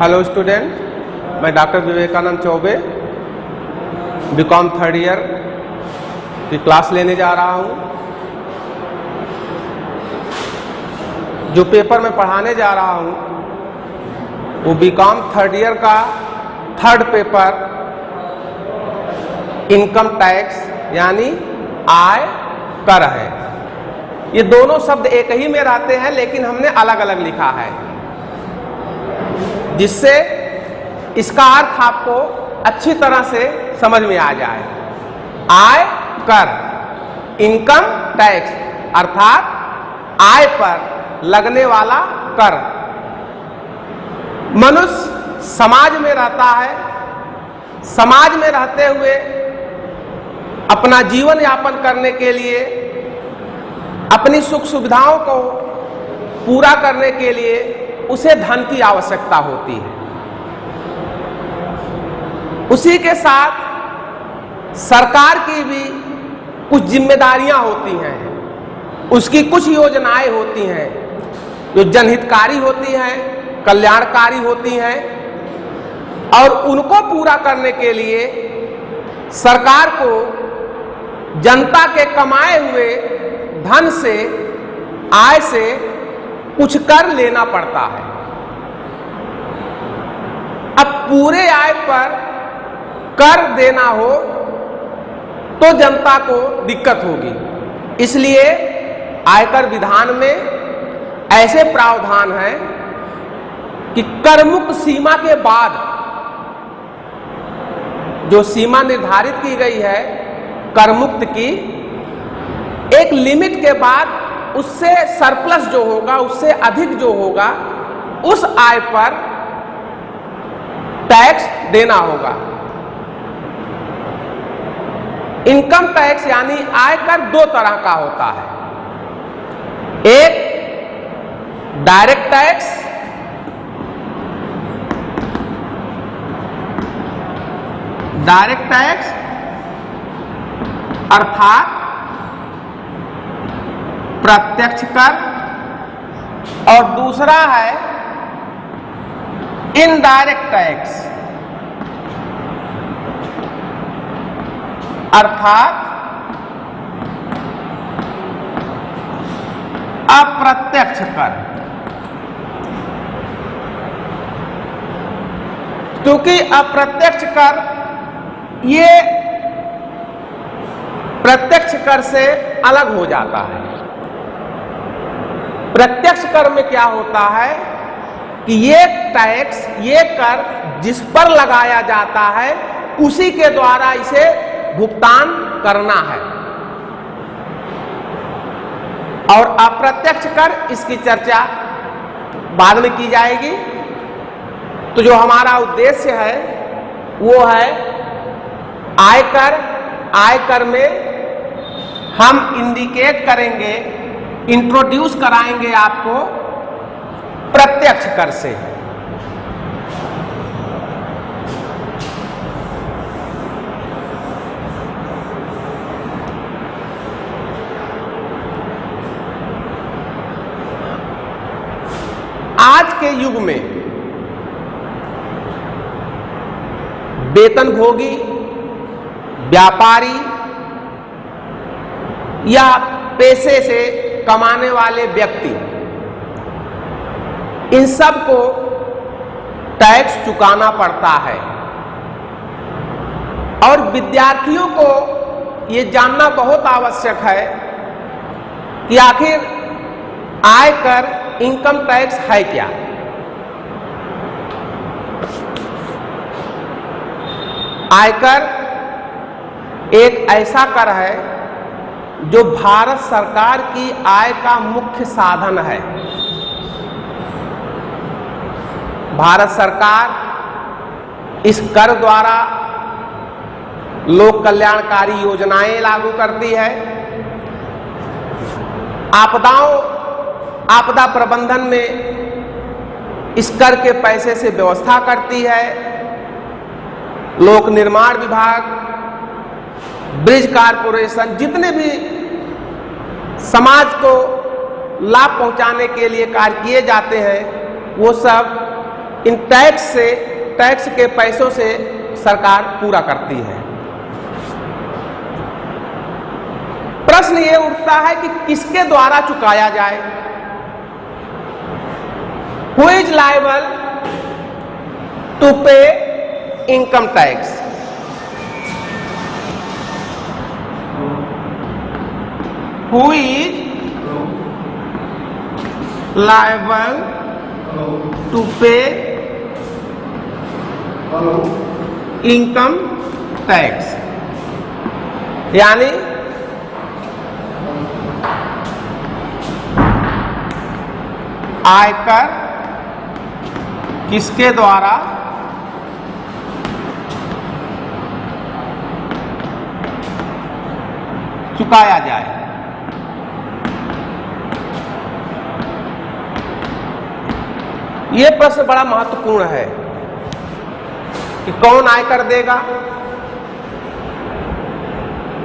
Hello student, मैं doctor Vivekananda Choubey B Com third year की class लेने जा रहा हूँ। जो पेपर मैं पढ़ाने जा रहा हूँ वो बीकॉम थर्ड ईयर का थर्ड पेपर इनकम टैक्स यानी आय कर है। ये दोनों शब्द एक ही में रहते हैं लेकिन हमने अलग अलग लिखा है, जिससे इसका अर्थ आपको अच्छी तरह से समझ में आ जाए। आय कर, इनकम टैक्स अर्थात आय पर लगने वाला कर। मनुष्य समाज में रहता है, समाज में रहते हुए अपना जीवन यापन करने के लिए, अपनी सुख सुविधाओं को पूरा करने के लिए उसे धन की आवश्यकता होती है। उसी के साथ सरकार की भी कुछ जिम्मेदारियां होती हैं, उसकी कुछ योजनाएं होती हैं जो जनहितकारी होती हैं, कल्याणकारी होती हैं, और उनको पूरा करने के लिए सरकार को जनता के कमाए हुए धन से, आय से कुछ कर लेना पड़ता है। अब पूरे आय पर कर देना हो तो जनता को दिक्कत होगी, इसलिए आयकर विधान में ऐसे प्रावधान हैं कि कर मुक्त सीमा के बाद, जो सीमा निर्धारित की गई है कर मुक्त की, एक लिमिट के बाद उससे सरप्लस जो होगा, उससे अधिक जो होगा, उस आय पर टैक्स देना होगा। इनकम टैक्स यानी आयकर दो तरह का होता है। एक डायरेक्ट टैक्स, डायरेक्ट टैक्स अर्थात प्रत्यक्ष कर, और दूसरा है इनडायरेक्ट टैक्स अर्थात अप्रत्यक्ष कर। क्योंकि अप्रत्यक्ष कर ये प्रत्यक्ष कर से अलग हो जाता है। प्रत्यक्ष कर में क्या होता है कि ये टैक्स, ये कर जिस पर लगाया जाता है उसी के द्वारा इसे भुगतान करना है, और अप्रत्यक्ष कर इसकी चर्चा बाद में की जाएगी। तो जो हमारा उद्देश्य है वो है आयकर। आयकर में हम इंडिकेट करेंगे, इंट्रोड्यूस कराएंगे आपको प्रत्यक्ष कर से। आज के युग में वेतनभोगी, व्यापारी या पैसे से कमाने वाले व्यक्ति, इन सब को टैक्स चुकाना पड़ता है। और विद्यार्थियों को ये जानना बहुत आवश्यक है कि आखिर आयकर, इनकम टैक्स है क्या। आयकर एक ऐसा कर है जो भारत सरकार की आय का मुख्य साधन है। भारत सरकार इस कर द्वारा लोक कल्याणकारी योजनाएं लागू करती है, आपदा प्रबंधन में इस कर के पैसे से व्यवस्था करती है। लोक निर्माण विभाग, ब्रिज कारपोरेशन, जितने भी समाज को लाभ पहुंचाने के लिए कार्य किए जाते हैं वो सब इन टैक्स के पैसों से सरकार पूरा करती है। प्रश्न ये उठता है कि किसके द्वारा चुकाया जाए। हु इज लायबल टू पे income tax? Who is liable to pay income tax? यानी आयकर किसके द्वारा चुकाया जाए। यह प्रश्न बड़ा महत्वपूर्ण है कि कौन आयकर देगा।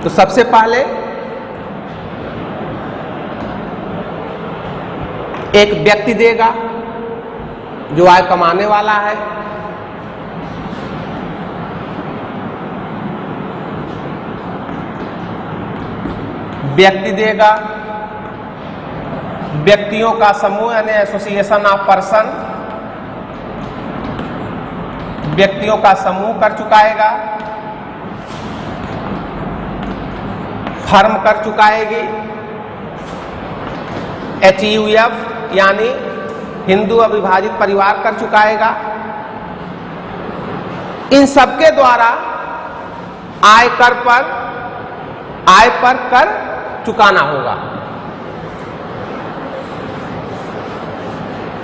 तो सबसे पहले एक व्यक्ति देगा जो आय कमाने वाला है। व्यक्ति देगा, व्यक्तियों का समूह यानी एसोसिएशन ऑफ पर्सन व्यक्तियों का समूह कर चुकाएगा। फर्म कर चुकाएगी। HUF यानी हिंदू अविभाजित परिवार कर चुकाएगा। इन सबके द्वारा आय पर कर चुकाना होगा।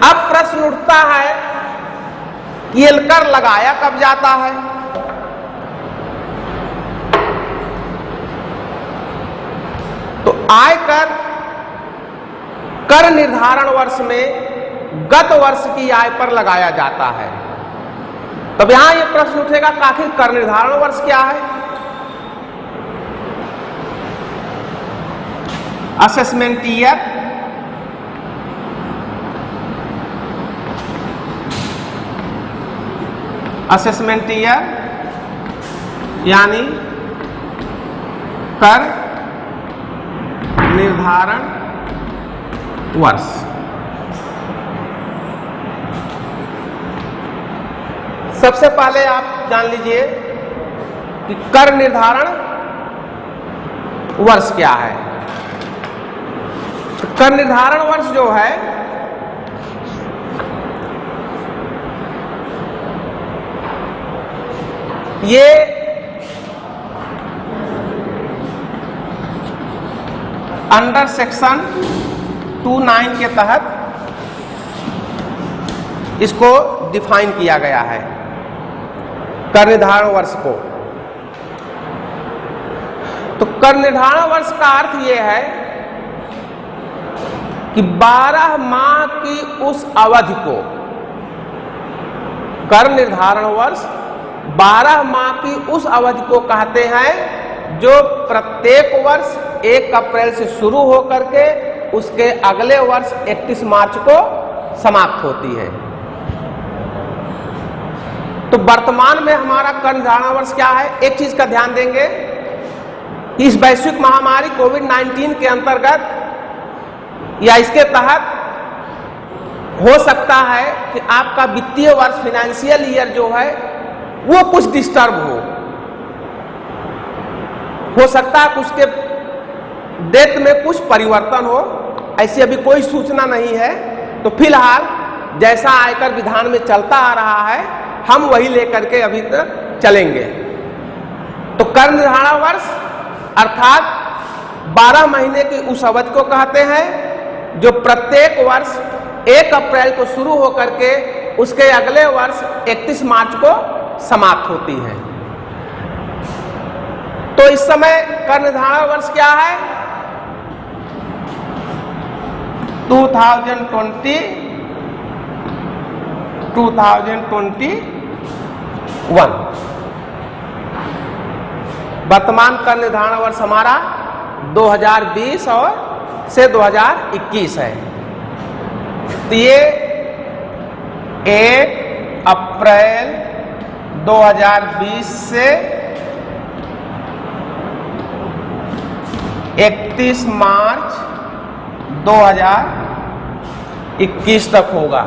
अब प्रश्न उठता है कि ये कर लगाया कब जाता है। तो आयकर कर निर्धारण वर्ष में गत वर्ष की आय पर लगाया जाता है। तब यहां ये प्रश्न उठेगा कि आखिर कर निर्धारण वर्ष क्या है। असेसमेंट ईयर, असेसमेंट ईयर यानी कर निर्धारण वर्ष। सबसे पहले आप जान लीजिए कि कर निर्धारण वर्ष क्या है। तो कर निर्धारण वर्ष जो है ये अंडर सेक्शन 29 के तहत इसको डिफाइन किया गया है कर निर्धारण वर्ष को। तो कर निर्धारण वर्ष का अर्थ यह है कि 12 माह की उस अवधि को, कर निर्धारण वर्ष 12 माह की उस अवधि को कहते हैं जो प्रत्येक वर्ष 1 अप्रैल से शुरू होकर के उसके अगले वर्ष 31 मार्च को समाप्त होती है। तो वर्तमान में हमारा कर निर्धारण वर्ष क्या है। एक चीज का ध्यान देंगे, इस वैश्विक महामारी कोविड-19 के अंतर्गत या इसके तहत हो सकता है कि आपका वित्तीय वर्ष फाइनेंशियल ईयर जो है वो कुछ डिस्टर्ब हो सकता है कि उसके डेट में कुछ परिवर्तन हो। ऐसी अभी कोई सूचना नहीं है। तो फिलहाल जैसा आयकर विधान में चलता आ रहा है हम वही लेकर के अभी तक चलेंगे। तो कर निर्धारण वर्ष अर्थात 12 महीने की उस अवधि को कहते हैं जो प्रत्येक वर्ष 1 अप्रैल को शुरू होकर के उसके अगले वर्ष 31 मार्च को समाप्त होती है। तो इस समय कर निर्धारण वर्ष क्या है 2021। वर्तमान कर निर्धारण वर्ष हमारा 2020 और से 2021 है। तो ये 1 अप्रैल 2020 से 31 मार्च 2021 तक होगा।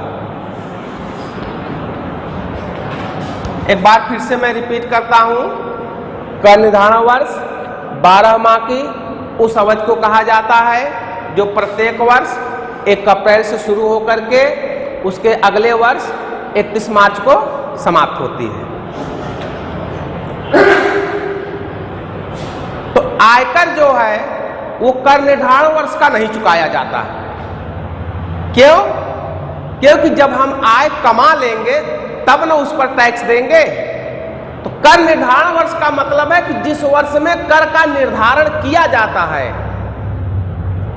एक बार फिर से मैं रिपीट करता हूं, कर निर्धारण वर्ष 12 माह की उस अवधि को कहा जाता है जो प्रत्येक वर्ष 1 अप्रैल से शुरू होकर के उसके अगले वर्ष 31 मार्च को समाप्त होती है। तो आयकर जो है वो कर निर्धारण वर्ष का नहीं चुकाया जाता है। क्यों? क्योंकि जब हम आय कमा लेंगे तब ना उस पर टैक्स देंगे। तो कर निर्धारण वर्ष का मतलब है कि जिस वर्ष में कर का निर्धारण किया जाता है,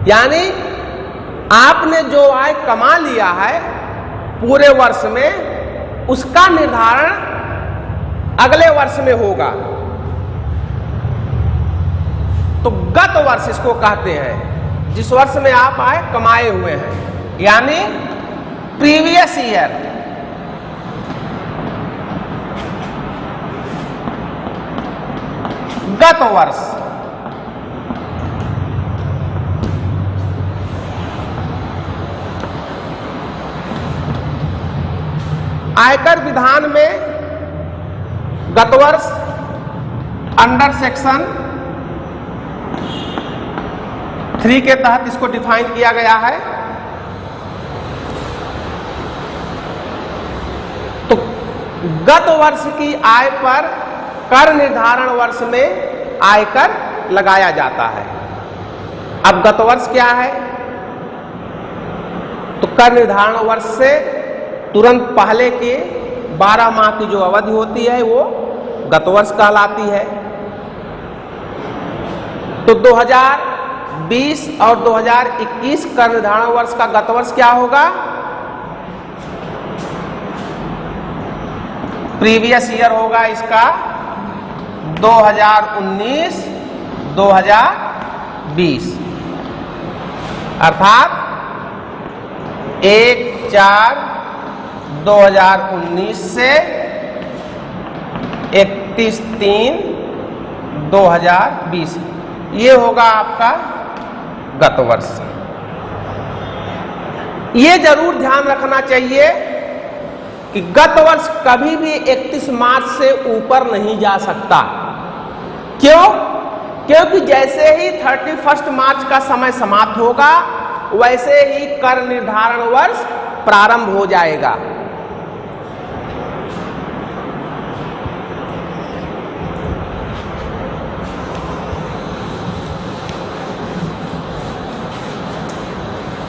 यानी आपने जो आय कमा लिया है पूरे वर्ष में, उसका निर्धारण अगले वर्ष में होगा। तो गत वर्ष इसको कहते हैं, जिस वर्ष में आप आय कमाए हुए हैं, यानी प्रीवियस ईयर। गत वर्ष। आयकर विधान में गत वर्ष अंडर सेक्शन 3 के तहत इसको डिफाइन किया गया है। तो गत वर्ष की आय पर कर निर्धारण वर्ष में आयकर लगाया जाता है। अब गत वर्ष क्या है? तो कर निर्धारण वर्ष से तुरंत पहले के 12 माह की जो अवधि होती है वो गत वर्ष कहलाती है। तो 2020 और 2021 कर निर्धारण वर्ष का गत वर्ष क्या होगा? प्रीवियस ईयर होगा इसका 2019-2020, अर्थात 1/4/2019 से 31/3/2020, ये होगा आपका गत वर्ष। ये जरूर ध्यान रखना चाहिए कि गत वर्ष कभी भी 31 मार्च से ऊपर नहीं जा सकता। क्यों? क्योंकि जैसे ही 31 मार्च का समय समाप्त होगा वैसे ही कर निर्धारण वर्ष प्रारंभ हो जाएगा।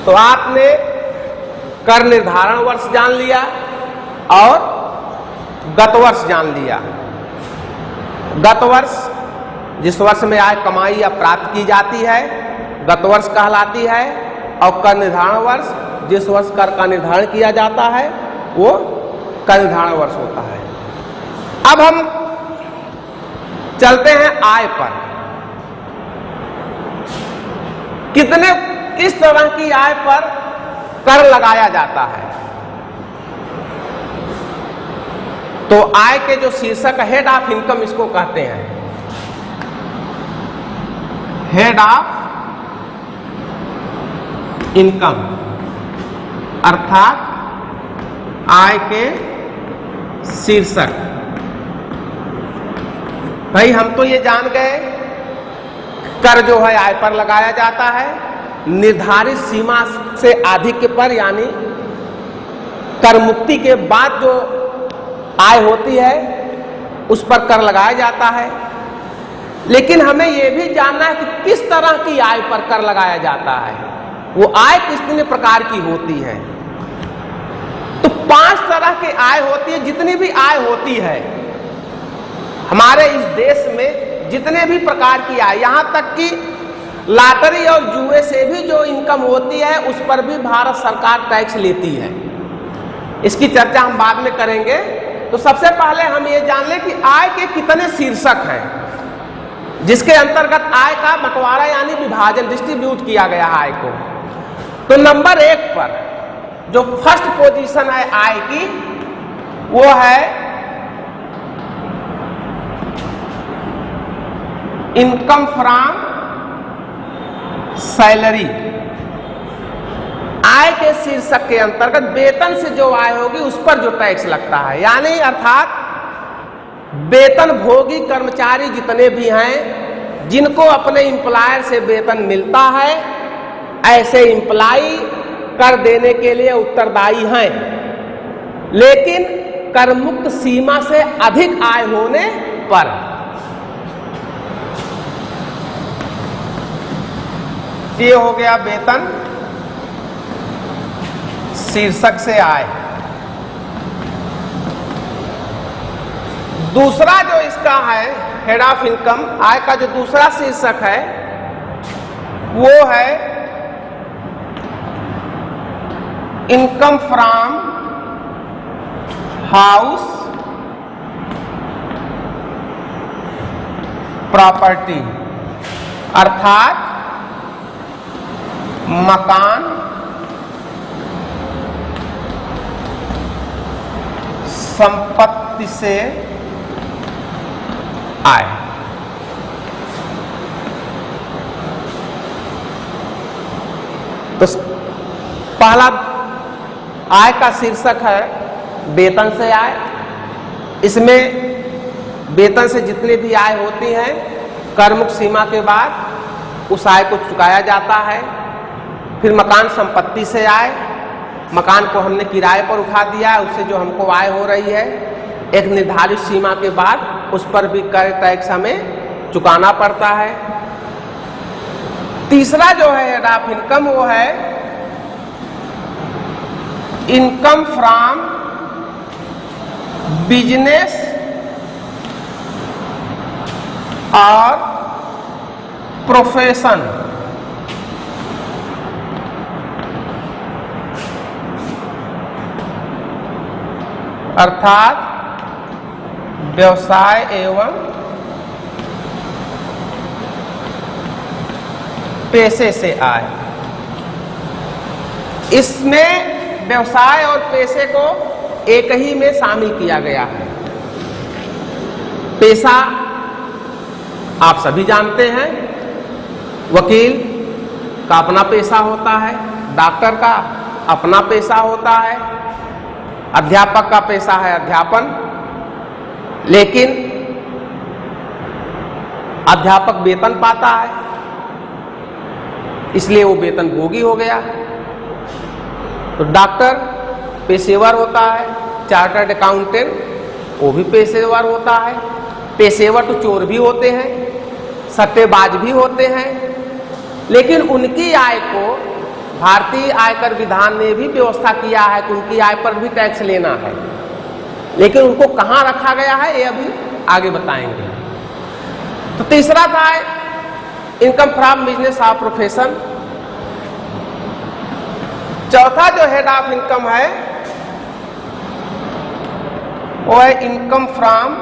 तो आपने कर निर्धारण वर्ष जान लिया और गत वर्ष जान लिया। गत वर्ष जिस वर्ष में आय कमाई या प्राप्त की जाती है गत वर्ष कहलाती है, और कर निर्धारण वर्ष जिस वर्ष कर का निर्धारण किया जाता है वो कर निर्धारण वर्ष होता है। अब हम चलते हैं आय पर। किस तरह की आय पर कर लगाया जाता है? तो आय के जो शीर्षक हेड ऑफ इनकम इसको कहते हैं। हेड ऑफ इनकम अर्थात आय के शीर्षक। भाई हम तो ये जान गए कर जो है आय पर लगाया जाता है निर्धारित सीमा से अधिक पर, यानी कर मुक्ति के बाद जो आय होती है उस पर कर लगाया जाता है। लेकिन हमें यह भी जानना है कि किस तरह की आय पर कर लगाया जाता है, वो आय कितने प्रकार की होती है। तो 5 तरह की आय होती है। जितनी भी आय होती है हमारे इस देश में, जितने भी प्रकार की आय, यहां तक कि लॉटरी और जुए से भी जो इनकम होती है उस पर भी भारत सरकार टैक्स लेती है। इसकी चर्चा हम बाद में करेंगे। तो सबसे पहले हम ये जान लें कि आय के कितने शीर्षक हैं जिसके अंतर्गत आय का बंटवारा यानी विभाजन, डिस्ट्रीब्यूट किया गया है आय को। तो नंबर 1 पर जो फर्स्ट पोजीशन है आय की, वो है इनकम फ्रॉम सैलरी। आय के शीर्षक के अंतर्गत वेतन से जो आय होगी उस पर जो टैक्स लगता है, यानी अर्थात वेतन भोगी कर्मचारी जितने भी हैं जिनको अपने एम्प्लॉयर से वेतन मिलता है, ऐसे एम्प्लॉय कर देने के लिए उत्तरदायी हैं, लेकिन कर मुक्त सीमा से अधिक आय होने पर। ये हो गया वेतन शीर्षक से आय। दूसरा जो इसका है हेड ऑफ इनकम, आय का जो दूसरा शीर्षक है वो है इनकम फ्रॉम हाउस प्रॉपर्टी, अर्थात मकान, संपत्ति से आय। तो पहला आय का शीर्षक है वेतन से आय। इसमें वेतन से जितनी भी आय होती है करमुक्त सीमा के बाद उस आय को चुकाया जाता है। फिर मकान संपत्ति से आय, मकान को हमने किराए पर उठा दिया है, उससे जो हमको आय हो रही है एक निर्धारित सीमा के बाद उस पर भी कर टैक्स हमें चुकाना पड़ता है। तीसरा जो है हेड ऑफ इनकम वो है इनकम फ्रॉम बिजनेस और प्रोफेशन, अर्थात व्यवसाय एवं पेशे से आय। इसमें व्यवसाय और पेशे को एक ही में शामिल किया गया है। पेशा आप सभी जानते हैं, वकील का अपना पेशा होता है, डॉक्टर का अपना पेशा होता है, अध्यापक का पेशा है अध्यापन। लेकिन अध्यापक वेतन पाता है इसलिए वो वेतन भोगी हो गया। तो डॉक्टर पेशेवर होता है, चार्टर्ड अकाउंटेंट वो भी पेशेवर होता है। पेशेवर तो चोर भी होते हैं, सट्टेबाज भी होते हैं, लेकिन उनकी आय को भारतीय आयकर विधान ने भी व्यवस्था किया है कि उनकी आय पर भी टैक्स लेना है, लेकिन उनको कहाँ रखा गया है ये अभी आगे बताएंगे। तो तीसरा था इनकम फ्रॉम बिजनेस और प्रोफेशन। चौथा जो हेड ऑफ इनकम है वो है इनकम फ्रॉम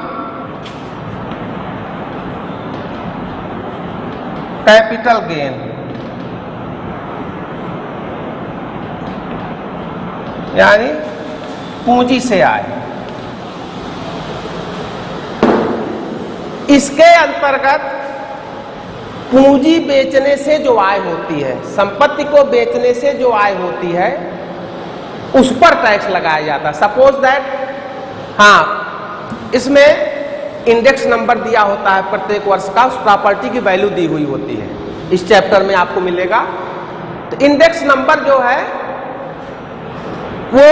कैपिटल गेन, यानी पूंजी से आय। इसके अंतर्गत पूंजी बेचने से जो आय होती है, संपत्ति को बेचने से जो आय होती है उस पर टैक्स लगाया जाता है। सपोज दैट, हाँ, इसमें इंडेक्स नंबर दिया होता है प्रत्येक वर्ष का, उस प्रॉपर्टी की वैल्यू दी हुई होती है, इस चैप्टर में आपको मिलेगा। तो इंडेक्स नंबर जो है वो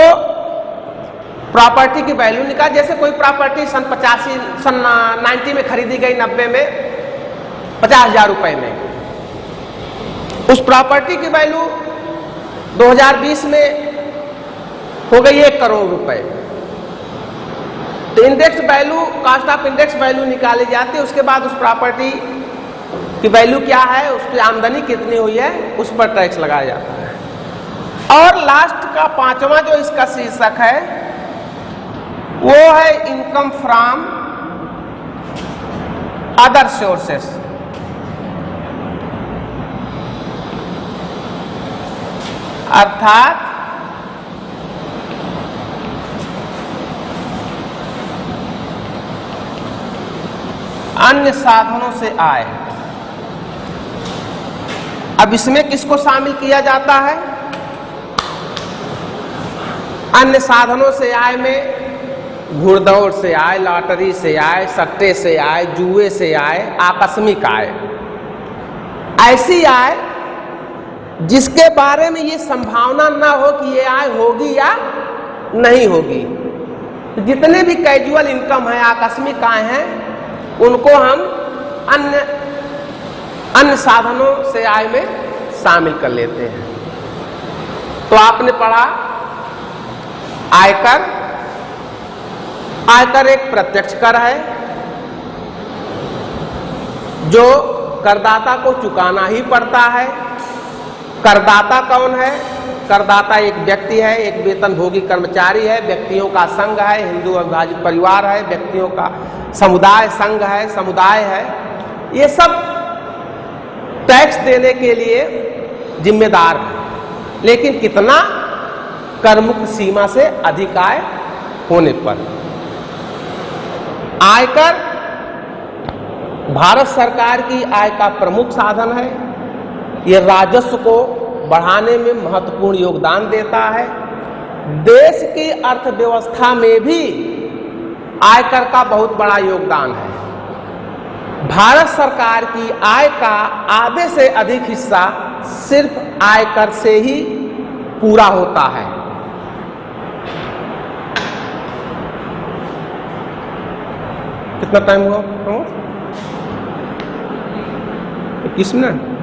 प्रॉपर्टी की वैल्यू निकाल, जैसे कोई प्रॉपर्टी सन 90 में खरीदी गई, 90 में 50,000 रुपए में, उस प्रॉपर्टी की वैल्यू 2020 में हो गई 1 करोड़ रुपए। तो index value, cost of index value निकाली जाती है। उसके बाद उस प्रॉपर्टी की वैल्यू क्या है, उसकी आमदनी कितनी हुई है, उस पर टैक्स लगाया जाता है। और लास्ट का पांचवा जो इसका शीर्षक है वो है इनकम फ्रॉम अदर सोर्सेस, अर्थात अन्य साधनों से आय। अब इसमें किसको शामिल किया जाता है? अन्य साधनों से आय में घुड़दौड़ से आय, लॉटरी से आय, सट्टे से आय, जुए से आय, आकस्मिक आय। ऐसी आय जिसके बारे में ये संभावना ना हो कि ये आय होगी या नहीं होगी। जितने भी कैजुअल इनकम है, आकस्मिक आय हैं, उनको हम अन्य साधनों से आय में शामिल कर लेते हैं। तो आपने पढ़ा आयकर। आयकर एक प्रत्यक्ष कर है जो करदाता को चुकाना ही पड़ता है। करदाता कौन है? करदाता एक व्यक्ति है, एक वेतनभोगी कर्मचारी है, व्यक्तियों का संघ है, हिंदू अविभाजित परिवार है, व्यक्तियों का समुदाय संघ है, समुदाय है। ये सब टैक्स देने के लिए जिम्मेदार है, लेकिन कितना? करमुक्त सीमा से अधिक आय होने पर। आयकर भारत सरकार की आय का प्रमुख साधन है। ये राजस्व को बढ़ाने में महत्वपूर्ण योगदान देता है। देश की अर्थव्यवस्था में भी आयकर का बहुत बड़ा योगदान है। भारत सरकार की आय का आधे से अधिक हिस्सा सिर्फ आयकर से ही पूरा होता है। कितना टाइम हुआ? 21 मिनट।